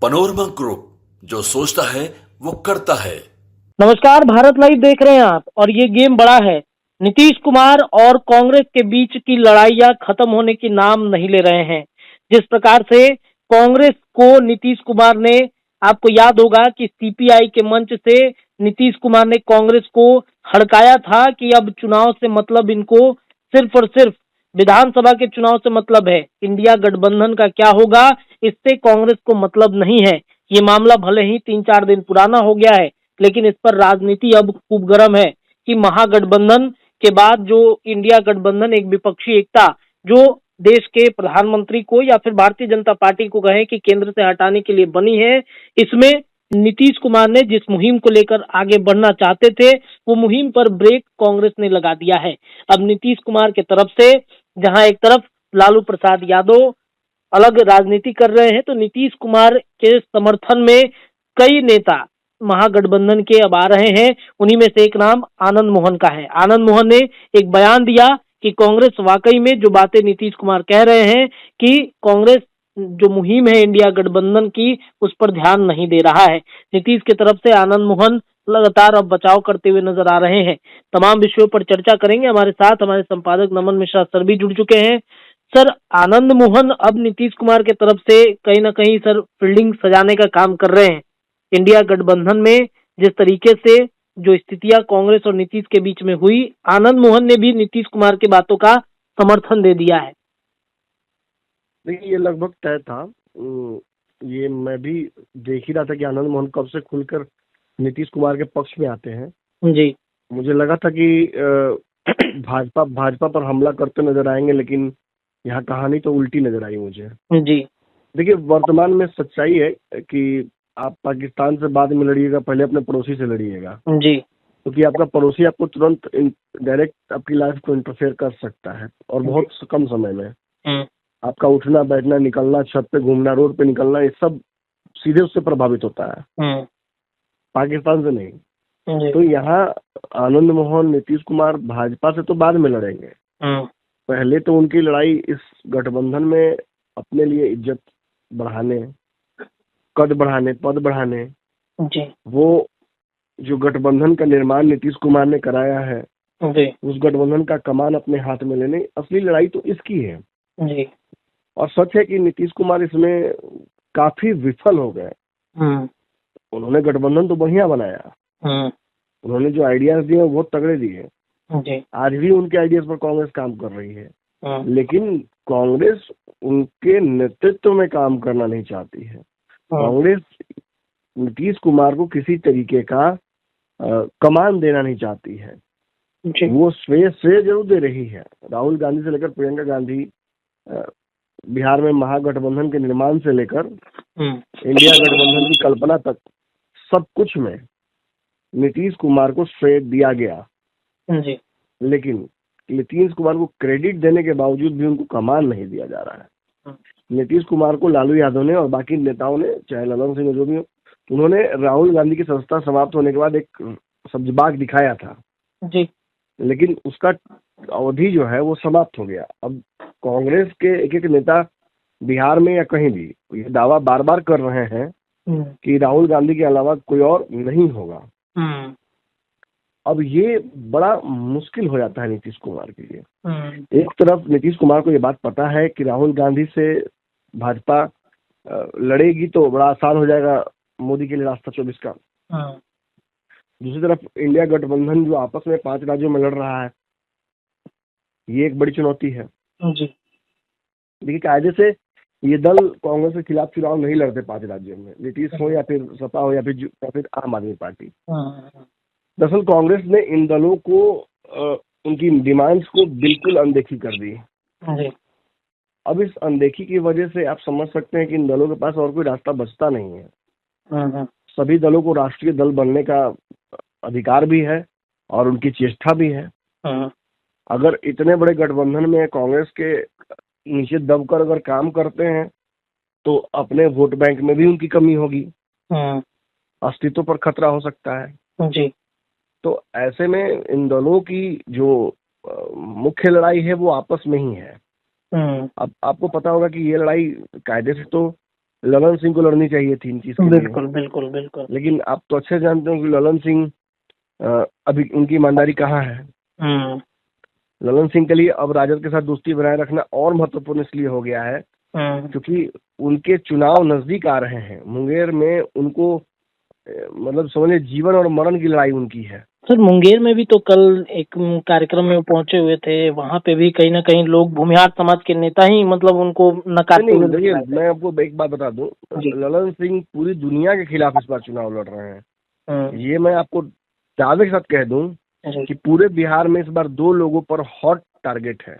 Panorama group, जो सोचता है वो करता है। नमस्कार, भारत लाइव देख रहे हैं आप और ये गेम बड़ा है। नीतीश कुमार और कांग्रेस के बीच की लड़ाइयां खत्म होने की नाम नहीं ले रहे हैं। जिस प्रकार से कांग्रेस को नीतीश कुमार ने, आपको याद होगा कि सीपीआई के मंच से नीतीश कुमार ने कांग्रेस को हड़काया था कि अब चुनाव से मतलब इनको सिर्फ और सिर्फ विधानसभा के चुनाव से मतलब है, इंडिया गठबंधन का क्या होगा इससे कांग्रेस को मतलब नहीं है। ये मामला भले ही 3-4 दिन पुराना हो गया है, लेकिन इस पर राजनीति अब खूब गर्म है कि महागठबंधन के बाद जो इंडिया गठबंधन, एक विपक्षी एकता जो देश के प्रधानमंत्री को या फिर भारतीय जनता पार्टी को कहें कि केंद्र से हटाने के लिए बनी है, इसमें नीतीश कुमार ने जिस मुहिम को लेकर आगे बढ़ना चाहते थे वो मुहिम पर ब्रेक कांग्रेस ने लगा दिया है। अब नीतीश कुमार के तरफ से जहां एक तरफ लालू प्रसाद यादव अलग राजनीति कर रहे हैं, तो नीतीश कुमार के समर्थन में कई नेता महागठबंधन के अब आ रहे हैं। उन्हीं में से एक नाम आनंद मोहन का है। आनंद मोहन ने एक बयान दिया कि कांग्रेस वाकई में जो बातें नीतीश कुमार कह रहे हैं कि कांग्रेस जो मुहिम है इंडिया गठबंधन की उस पर ध्यान नहीं दे रहा है। नीतीश की तरफ से आनंद मोहन लगातार अब बचाव करते हुए नजर आ रहे हैं। तमाम विषयों पर चर्चा करेंगे। हमारे साथ हमारे संपादक नमन मिश्रा सर भी जुड़ चुके हैं। सर, आनंद मोहन अब नीतीश कुमार के तरफ से कहीं ना कहीं सर फील्डिंग सजाने का काम कर रहे हैं। इंडिया गठबंधन में जिस तरीके से जो स्थितियां कांग्रेस और नीतीश के बीच में हुई, आनंद मोहन ने भी नीतीश कुमार की बातों का समर्थन दे दिया है। देखिए, ये लगभग तय था। ये मैं भी देख ही रहा था कि आनंद मोहन कब से खुलकर नीतीश कुमार के पक्ष में आते हैं। जी। मुझे लगा था कि भाजपा पर हमला करते नजर आएंगे, लेकिन यहाँ कहानी तो उल्टी नजर आई मुझे। जी। देखिए, वर्तमान में सच्चाई है कि आप पाकिस्तान से बाद में लड़िएगा, पहले अपने पड़ोसी से लड़िएगा, जी। क्योंकि आपका पड़ोसी आपको तुरंत डायरेक्ट आपकी लाइफ को इंटरफेयर कर सकता है और बहुत कम समय में। आपका उठना बैठना, निकलना, छत पे घूमना, रोड पे निकलना, ये सब सीधे उससे प्रभावित होता है, पाकिस्तान से नहीं। तो यहाँ आनंद मोहन, नीतीश कुमार भाजपा से तो बाद में लड़ेंगे। पहले तो उनकी लड़ाई इस गठबंधन में अपने लिए इज्जत बढ़ाने, कद बढ़ाने, पद बढ़ाने, वो जो गठबंधन का निर्माण नीतीश कुमार ने कराया है, उस गठबंधन का कमान अपने हाथ में लेने, असली लड़ाई तो इसकी है। और सच है कि नीतीश कुमार इसमें काफी विफल हो गए। उन्होंने गठबंधन तो बढ़िया बनाया, उन्होंने जो आइडियाज दिए वो तगड़े दिए। आज भी उनके आइडियाज पर कांग्रेस काम कर रही है, लेकिन कांग्रेस उनके नेतृत्व में काम करना नहीं चाहती है। कांग्रेस नीतीश कुमार को किसी तरीके का कमान देना नहीं चाहती है। वो श्रेय जरूर दे रही है। राहुल गांधी से लेकर प्रियंका गांधी, बिहार में महागठबंधन के निर्माण से लेकर इंडिया गठबंधन की कल्पना तक, सब कुछ में नीतीश कुमार को श्रेय दिया गया। लेकिन नीतीश कुमार को क्रेडिट देने के बावजूद भी उनको कमान नहीं दिया जा रहा है। नीतीश कुमार को लालू यादव ने और बाकी नेताओं ने, चाहे ललन सिंह जो भी हो, उन्होंने राहुल गांधी की संस्था समाप्त होने के बाद एक सब्जी बाग दिखाया था जी, लेकिन उसका अवधि जो है वो समाप्त हो गया। अब कांग्रेस के एक एक नेता बिहार में या कहीं भी ये दावा बार बार कर रहे हैं कि राहुल गांधी के अलावा कोई और नहीं होगा। अब ये बड़ा मुश्किल हो जाता है नीतीश कुमार के लिए। एक तरफ नीतीश कुमार को ये बात पता है कि राहुल गांधी से भाजपा लड़ेगी तो बड़ा आसान हो जाएगा मोदी के लिए रास्ता 24 का। दूसरी तरफ इंडिया गठबंधन जो आपस में 5 राज्यों में लड़ रहा है, ये एक बड़ी चुनौती है। देखिए, कायदे से ये दल कांग्रेस के खिलाफ चुनाव नहीं लड़ते 5 राज्यों में, नीतीश हो या फिर सपा हो या फिर आम आदमी पार्टी। दरअसल कांग्रेस ने इन दलों को उनकी डिमांड्स को बिल्कुल अनदेखी कर दी। अब इस अनदेखी की वजह से आप समझ सकते हैं कि इन दलों के पास और कोई रास्ता बचता नहीं है। सभी दलों को राष्ट्रीय दल बनने का अधिकार भी है और उनकी चेष्टा भी है। अगर इतने बड़े गठबंधन में कांग्रेस के नीचे दबकर अगर काम करते हैं तो अपने वोट बैंक में भी उनकी कमी होगी, अस्तित्व पर खतरा हो सकता है। जी। तो ऐसे में इन दलों की जो मुख्य लड़ाई है वो आपस में ही है। अब आपको पता होगा कि ये लड़ाई कायदे से तो ललन सिंह को लड़नी चाहिए थी इन चीज के लिए। बिल्कुल बिल्कुल बिल्कुल। लेकिन आप तो अच्छे जानते हो कि ललन सिंह अभी उनकी ईमानदारी कहाँ है। हम्म ललन सिंह के लिए अब राजद के साथ दोस्ती बनाए रखना और महत्वपूर्ण इसलिए हो गया है क्योंकि उनके चुनाव नजदीक आ रहे हैं। मुंगेर में उनको मतलब समझिए जीवन और मरण की लड़ाई उनकी है। सर मुंगेर में भी तो कल एक कार्यक्रम में वो पहुंचे हुए थे, वहां पे भी कहीं ना कहीं लोग भूमिहार समाज के नेता ही मतलब उनको नकारते हुए देखिए, नजर आए थे। मैं आपको एक बात बता दूं, जी। ललन सिंह पूरी दुनिया के खिलाफ इस बार चुनाव लड़ रहे हैं। जी ये मैं आपको दावे के साथ कह दूं कि पूरे बिहार में इस बार दो लोगों पर हॉट टारगेट है।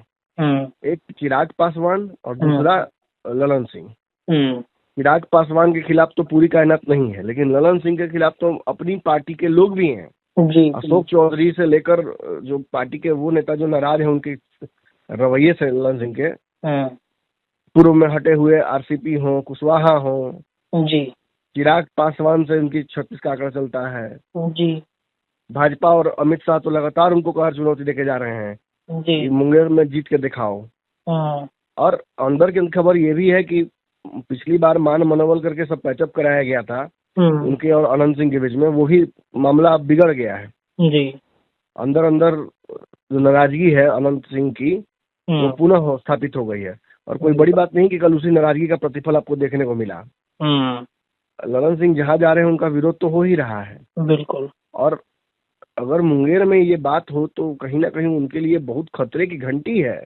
एक चिराग पासवान और दूसरा ललन सिंह। चिराग पासवान के खिलाफ तो पूरी कायनात नहीं है, लेकिन ललन सिंह के खिलाफ तो अपनी पार्टी के लोग भी हैं। जी। अशोक चौधरी से लेकर जो पार्टी के वो नेता जो नाराज हैं उनके रवैये से, ललन सिंह के पूर्व में हटे हुए आरसीपी हो, कुशवाहा हो, जी। चिराग पासवान से उनकी 36 का आंकड़ा चलता है। जी। भाजपा और अमित शाह तो लगातार उनको कहा चुनौती देके जा रहे हैं जी। कि मुंगेर में जीत के दिखाओ। और अंदर की खबर ये भी है कि पिछली बार मान मनोबल करके सब पैचअप कराया गया था उनके और अनंत सिंह के बीच में, वही मामला अब बिगड़ गया है। जी। अंदर अंदर जो नाराजगी है अनंत सिंह की वो पुनः स्थापित हो गई है। और कोई बड़ी बात नहीं कि कल उसी नाराजगी का प्रतिफल आपको देखने को मिला। ललन सिंह जहाँ जा रहे हैं उनका विरोध तो हो ही रहा है। बिल्कुल। और अगर मुंगेर में ये बात हो तो कहीं ना कहीं उनके लिए बहुत खतरे की घंटी है।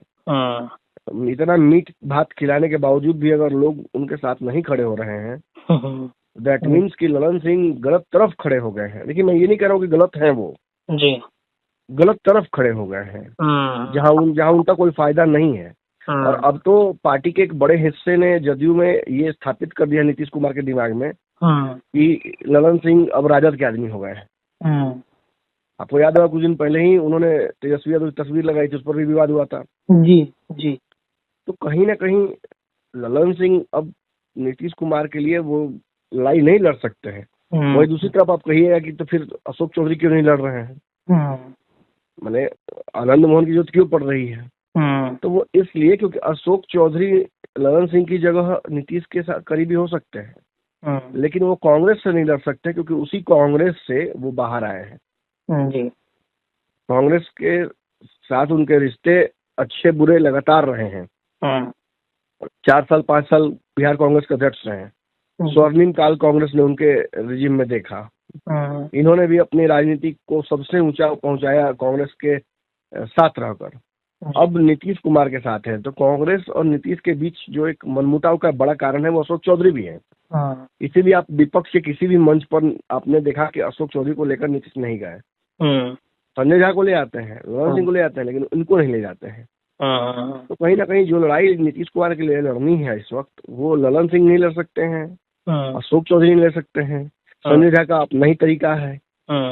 इतना मीठ भात खिलाने के बावजूद भी अगर लोग उनके साथ नहीं खड़े हो रहे हैं दैट मीन्स कि ललन सिंह गलत तरफ खड़े हो गए हैं। लेकिन मैं ये नहीं कह रहा हूँ कि गलत हैं वो, जी, गलत तरफ खड़े हो गए हैं जहाँ उनका कोई फायदा नहीं है। और अब तो पार्टी के एक बड़े हिस्से ने जदयू में ये स्थापित कर दिया नीतीश कुमार के दिमाग में कि ललन सिंह अब राजद के आदमी हो गए हैं। आपको याद होगा कुछ दिन पहले ही उन्होंने तेजस्वी यादव की तस्वीर लगाई थी, उस पर भी विवाद हुआ था। जी जी। तो कहीं ना कहीं ललन सिंह अब नीतीश कुमार के लिए वो लड़ाई नहीं लड़ सकते हैं। वही दूसरी तरफ आप कहिएगा कि तो फिर अशोक चौधरी क्यों नहीं लड़ रहे हैं, मैंने आनंद मोहन की जरूरत क्यों पड़ रही है? तो वो इसलिए क्योंकि अशोक चौधरी ललन सिंह की जगह नीतीश के साथ करीबी हो सकते हैं, लेकिन वो कांग्रेस से नहीं लड़ सकते क्योंकि उसी कांग्रेस से वो बाहर आए हैं। जी। कांग्रेस के साथ उनके रिश्ते अच्छे बुरे लगातार रहे हैं। 4 साल 5 साल बिहार कांग्रेस के अध्यक्ष रहे हैं। स्वर्णिम काल कांग्रेस ने उनके रिजिम में देखा। इन्होंने भी अपनी राजनीति को सबसे ऊंचा पहुंचाया कांग्रेस के साथ रहकर। अब नीतीश कुमार के साथ है, तो कांग्रेस और नीतीश के बीच जो एक मनमुटाव का बड़ा कारण है वो अशोक चौधरी भी है। इसीलिए आप विपक्ष के किसी भी मंच पर आपने देखा कि अशोक चौधरी को लेकर नीतीश नहीं गए। संजय झा को ले आते हैं, ललन सिंह को ले आते हैं, लेकिन उनको नहीं ले जाते हैं। तो कहीं ना कहीं जो लड़ाई नीतीश कुमार के लिए लड़नी है इस वक्त, वो ललन सिंह नहीं लड़ सकते हैं, अशोक चौधरी नहीं लड़ सकते हैं, संजय झा का अपना ही तरीका है।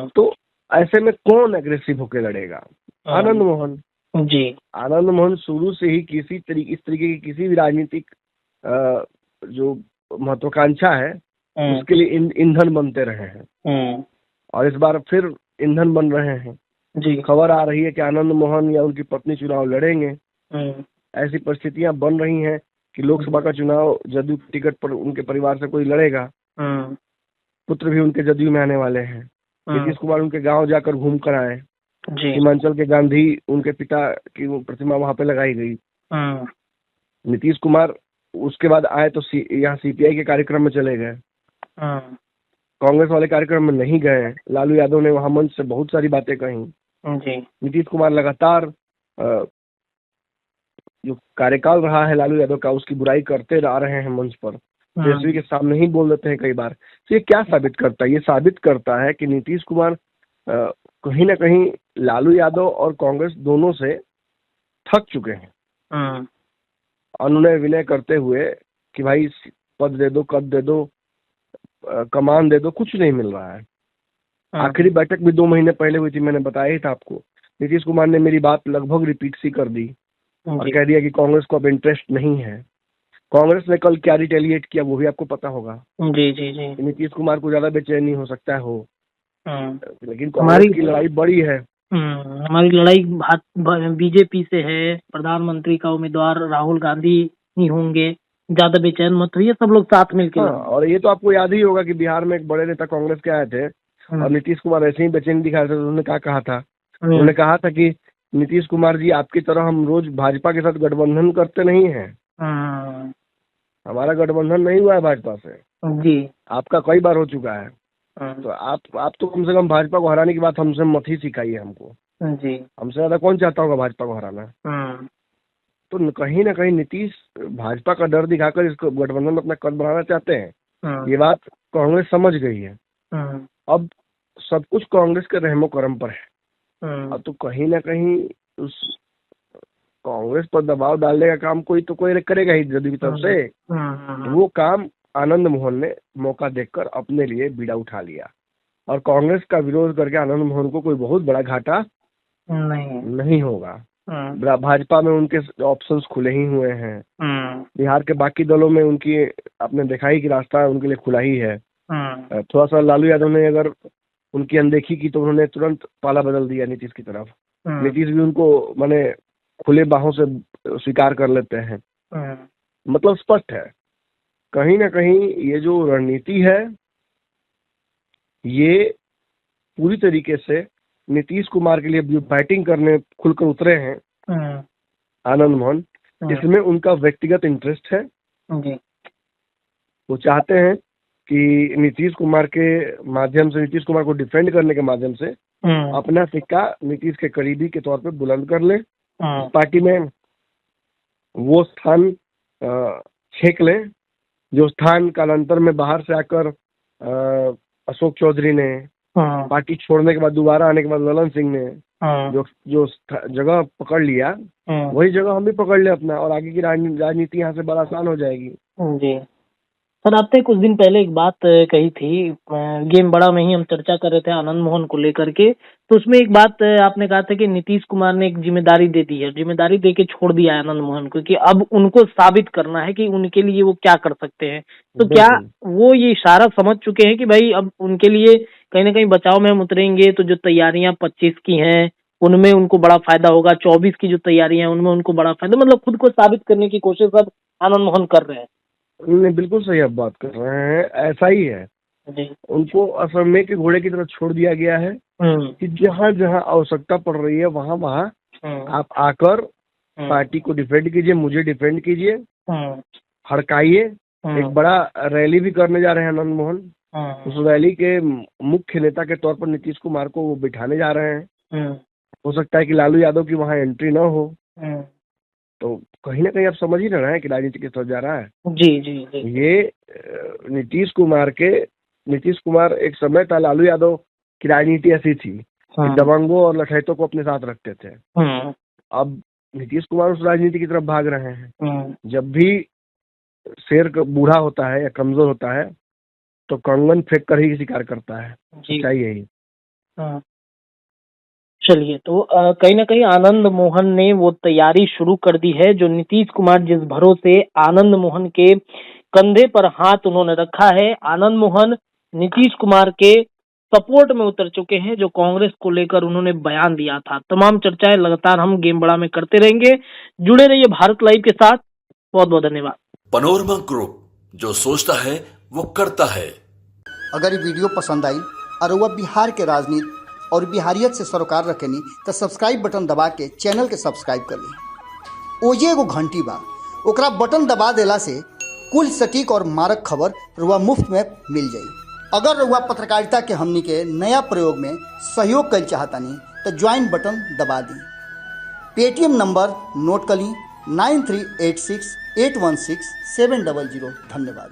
तो ऐसे में कौन एग्रेसिव होकर लड़ेगा? आनंद मोहन। जी। आनंद मोहन शुरू से ही इस तरीके की किसी भी राजनीतिक जो महत्वाकांक्षा है उसके लिए ईंधन बनते रहे हैं और इस बार फिर ईंधन बन रहे हैं। जी। खबर आ रही है कि आनंद मोहन या उनकी पत्नी चुनाव लड़ेंगे। ऐसी परिस्थितियां बन रही हैं कि लोकसभा का चुनाव जदयू टिकट पर उनके परिवार से कोई लड़ेगा। पुत्र भी उनके जदयू में आने वाले हैं। नीतीश कुमार उनके गांव जाकर घूम कर आए। हिमाचल के गांधी उनके पिता की प्रतिमा वहां पे लगाई गई। नीतीश कुमार उसके बाद आए तो यहाँ सीपीआई के कार्यक्रम में चले गए, कांग्रेस वाले कार्यक्रम में नहीं गए। लालू यादव ने वहां मंच से बहुत सारी बातें कही। नीतीश कुमार लगातार जो कार्यकाल रहा है लालू यादव का उसकी बुराई करते आ रहे हैं मंच पर, तेजस्वी के सामने ही बोल देते हैं कई बार। तो ये क्या साबित करता है? ये साबित करता है कि नीतीश कुमार कहीं ना कहीं लालू यादव और कांग्रेस दोनों से थक चुके हैं। अनुनय विनय करते हुए कि भाई पद दे दो, कद दे दो, कमान दे दो, कुछ नहीं मिल रहा है। आखिरी बैठक भी 2 महीने पहले हुई थी, मैंने बताया ही था आपको। नीतीश कुमार ने मेरी बात लगभग रिपीट सी कर दी और कह दिया कि कांग्रेस को अब इंटरेस्ट नहीं है। कांग्रेस ने कल क्या रिटेलिएट किया वो भी आपको पता होगा। जी जी जी। नीतीश कुमार को ज्यादा बेचैनी हो सकता है हो, लेकिन कांग्रेस की लड़ाई बड़ी है। हमारी लड़ाई बीजेपी से है। प्रधानमंत्री का उम्मीदवार राहुल गांधी ही होंगे, ज्यादा बेचैन मत होइए, सब लोग साथ मिलकर हाँ, और ये तो आपको याद ही होगा कि बिहार में एक बड़े नेता कांग्रेस के आए थे और नीतीश कुमार ऐसे ही बेचैनी दिखा रहे थे, तो उन्होंने क्या कहा था? उन्होंने कहा था कि नीतीश कुमार जी, आपकी तरह हम रोज भाजपा के साथ गठबंधन करते नहीं हैं, हमारा गठबंधन नहीं हुआ है भाजपा से जी। आपका कई बार हो चुका है, तो आप तो कम से कम भाजपा को हराने की बात हमसे मत ही सिखाइए हमको जी। हमसे ज्यादा कौन चाहता होगा भाजपा को हराना? तो कहीं ना कहीं नीतीश भाजपा का डर दिखाकर इसको गठबंधन में अपना कद बढ़ाना चाहते हैं। ये बात कांग्रेस समझ गई है। अब सब कुछ कांग्रेस के रहमो करम पर है। अब तो कहीं ना कहीं उस कांग्रेस पर दबाव डालने का काम कोई करेगा ही जदयू की तरफ से। तो वो काम आनंद मोहन ने मौका देखकर अपने लिए बीड़ा उठा लिया और कांग्रेस का विरोध करके आनंद मोहन को कोई बहुत बड़ा घाटा नहीं होगा। भाजपा में उनके ऑप्शंस खुले ही हुए हैं। बिहार के बाकी दलों में उनकी आपने देखा ही कि रास्ता उनके लिए खुला ही है। थोड़ा सा लालू यादव ने अगर उनकी अनदेखी की तो उन्होंने तुरंत पाला बदल दिया नीतीश की तरफ। नीतीश भी उनको माने खुले बाहों से स्वीकार कर लेते हैं। मतलब स्पष्ट है कहीं ना कहीं ये जो रणनीति है ये पूरी तरीके से नीतीश कुमार के लिए बैटिंग करने खुलकर उतरे हैं आनंद मोहन। इसमें उनका व्यक्तिगत इंटरेस्ट है। वो चाहते हैं कि नीतीश कुमार के माध्यम से, नीतीश कुमार को डिफेंड करने के माध्यम से अपना सिक्का नीतीश के करीबी के तौर पे बुलंद कर ले, पार्टी में वो स्थान छेक ले जो स्थान कालांतर में बाहर से आकर अशोक चौधरी ने, पार्टी छोड़ने के बाद दोबारा आने के बाद ललन सिंह ने जो जगह पकड़ लिया वही जगह हम भी पकड़ ले अपना, और आगे की राजनीति यहाँ से बड़ा आसान हो जाएगी। जी सर, आपने कुछ दिन पहले एक बात कही थी, गेम बड़ा में ही हम चर्चा कर रहे थे आनंद मोहन को लेकर के, तो उसमें एक बात आपने कहा था कि नीतीश कुमार ने एक जिम्मेदारी दे दी है, जिम्मेदारी दे के छोड़ दिया है आनंद मोहन को कि अब उनको साबित करना है कि उनके लिए वो क्या कर सकते हैं। तो क्या वो ये इशारा समझ चुके हैं कि भाई अब उनके लिए कहीं ना कहीं बचाव में हम उतरेंगे तो जो तैयारियां 25 की हैं उनमें उनको बड़ा फायदा होगा, 24 की जो तैयारियां हैं उनमें उनको बड़ा फायदा, मतलब खुद को साबित करने की कोशिश अब आनंद मोहन कर रहे हैं? नहीं, बिल्कुल सही आप बात कर रहे हैं, ऐसा ही है जी। उनको असमय के घोड़े की तरह छोड़ दिया गया है कि जहाँ जहाँ आवश्यकता पड़ रही है वहाँ वहाँ आप आकर पार्टी को डिफेंड कीजिए, मुझे डिफेंड कीजिए, हड़काइए। एक बड़ा रैली भी करने जा रहे हैं आनंद मोहन। उस रैली के मुख्य नेता के तौर पर नीतीश कुमार को वो बिठाने जा रहे हैं। हो सकता है कि लालू यादव की वहाँ एंट्री न हो। तो कहीं ना कहीं आप समझ ही ना रहे हैं कि राजनीति किस तरफ जा रहा है। जी। ये नीतीश कुमार एक समय था, लालू यादव की राजनीति ऐसी थी कि दबंगों और लठैतों को अपने साथ रखते थे। अब नीतीश कुमार उस राजनीति की तरफ भाग रहे हैं। जब भी शेर बूढ़ा होता है या कमजोर होता है तो कंगन फेंक कर ही शिकार करता है। चाहिए ही। चलिए, तो कहीं ना कहीं आनंद मोहन ने वो तैयारी शुरू कर दी है जो नीतीश कुमार जिस भरोसे आनंद मोहन के कंधे पर हाथ उन्होंने रखा है। आनंद मोहन नीतीश कुमार के सपोर्ट में उतर चुके हैं जो कांग्रेस को लेकर उन्होंने बयान दिया था। तमाम चर्चाएं लगातार हम गेम बड़ा में करते रहेंगे। जुड़े रहिए भारत लाइव के साथ। बहुत बहुत धन्यवाद। पनोरमा ग्रुप, जो सोचता है वो करता है। अगर ये वीडियो पसंद आई और वह बिहार के राजनीति और बिहारियत से सरोकार रखेनी तो सब्सक्राइब बटन दबा के चैनल के सब्सक्राइब कर ली। ओजे एगो घंटी बा, ओकरा बटन दबा देला से कुल सटीक और मारक खबर रुआ मुफ्त में मिल जाई। अगर रुआ पत्रकारिता के हमनी के नया प्रयोग में सहयोग कर चाहतानी तो ज्वाइन बटन दबा दी। पेटीएम नंबर नोट कर ली 9386816700। धन्यवाद।